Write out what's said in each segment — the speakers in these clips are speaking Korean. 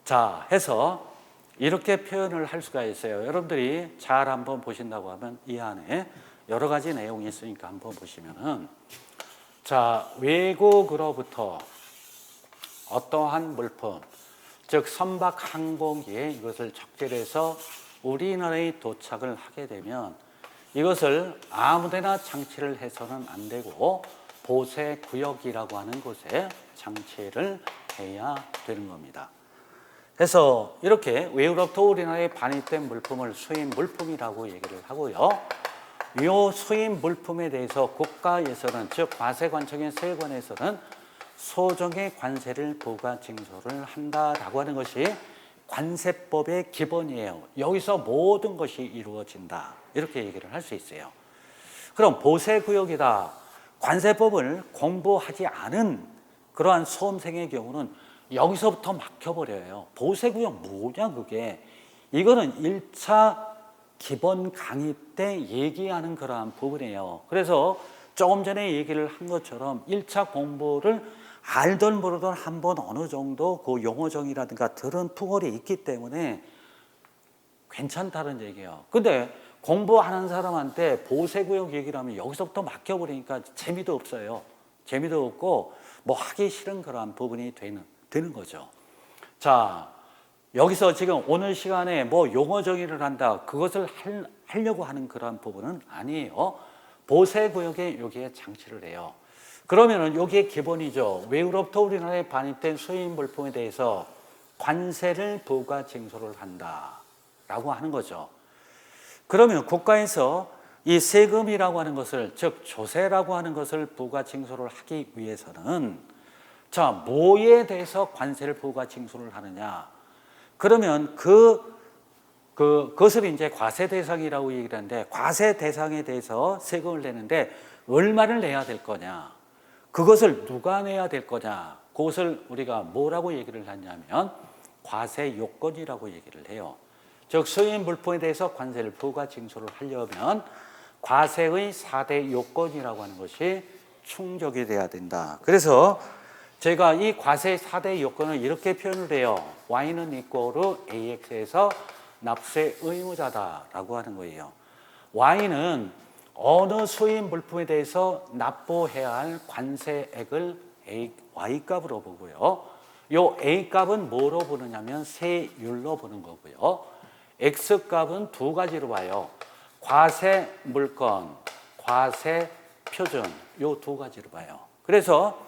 자, 해서 이렇게 표현을 할 수가 있어요. 여러분들이 잘 한번 보신다고 하면 이 안에 여러 가지 내용이 있으니까 한번 보시면은, 자, 외국으로부터 어떠한 물품, 즉 선박 항공기에 이것을 적재해서 우리나라에 도착을 하게 되면 이것을 아무데나 장치를 해서는 안 되고 보세구역이라고 하는 곳에 장치를 해야 되는 겁니다. 그래서 이렇게 외국으로부터 우리나라에 반입된 물품을 수입 물품이라고 얘기를 하고요. 이 수입 물품에 대해서 국가에서는, 즉 과세관청의 세관에서는 소정의 관세를 부과 징수를 한다라고 하는 것이 관세법의 기본이에요. 여기서 모든 것이 이루어진다, 이렇게 얘기를 할 수 있어요. 그럼 보세구역이다, 관세법을 공부하지 않은 그러한 수험생의 경우는 여기서부터 막혀버려요. 보세구역 뭐냐 그게. 이거는 1차 기본 강의 때 얘기하는 그러한 부분이에요. 그래서 조금 전에 얘기를 한 것처럼 1차 공부를 알던 모르던 한번 어느 정도 그 용어정의라든가 들은 풍월이 있기 때문에 괜찮다는 얘기예요. 근데 공부하는 사람한테 보세구역 얘기를 하면 여기서부터 막혀버리니까 재미도 없어요. 재미도 없고 뭐 하기 싫은 그러한 부분이 되는 거죠. 자, 여기서 지금 오늘 시간에 뭐 용어 정의를 한다, 그것을 하려고 하는 그러한 부분은 아니에요. 보세구역에 여기에 장치를 해요. 그러면은 여기에 기본이죠. 외국으로부터 우리나라에 반입된 수입 물품에 대해서 관세를 부과 징수를 한다라고 하는 거죠. 그러면 국가에서 이 세금이라고 하는 것을, 즉 조세라고 하는 것을 부과 징수를 하기 위해서는, 자, 뭐에 대해서 관세를 부과 징수를 하느냐? 그러면 그것을 이제 과세 대상이라고 얘기를 하는데, 과세 대상에 대해서 세금을 내는데 얼마를 내야 될 거냐? 그것을 누가 내야 될 거냐? 그것을 우리가 뭐라고 얘기를 하냐면 과세 요건이라고 얘기를 해요. 즉 수입 물품에 대해서 관세를 부과 징수를 하려면 과세의 4대 요건이라고 하는 것이 충족이 돼야 된다. 그래서 제가 이 과세 4대 요건을 이렇게 표현을 해요. Y는 이꼬르 AX에서 납세 의무자다라고 하는 거예요. Y는 어느 수입 물품에 대해서 납부해야 할 관세액을 Y값으로 보고요. 요 A값은 뭐로 보느냐면 세율로 보는 거고요. X값은 두 가지로 봐요. 과세 물건, 과세 표준, 요 두 가지로 봐요. 그래서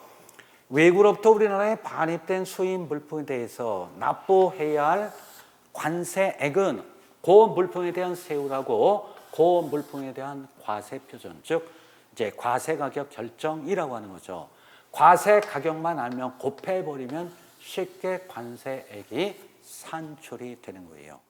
외국으로부터 우리나라에 반입된 수입 물품에 대해서 납부해야 할 관세액은 그 물품에 대한 세율하고 그 물품에 대한 과세 표준, 즉 이제 과세 가격 결정이라고 하는 거죠. 과세 가격만 알면 곱해버리면 쉽게 관세액이 산출이 되는 거예요.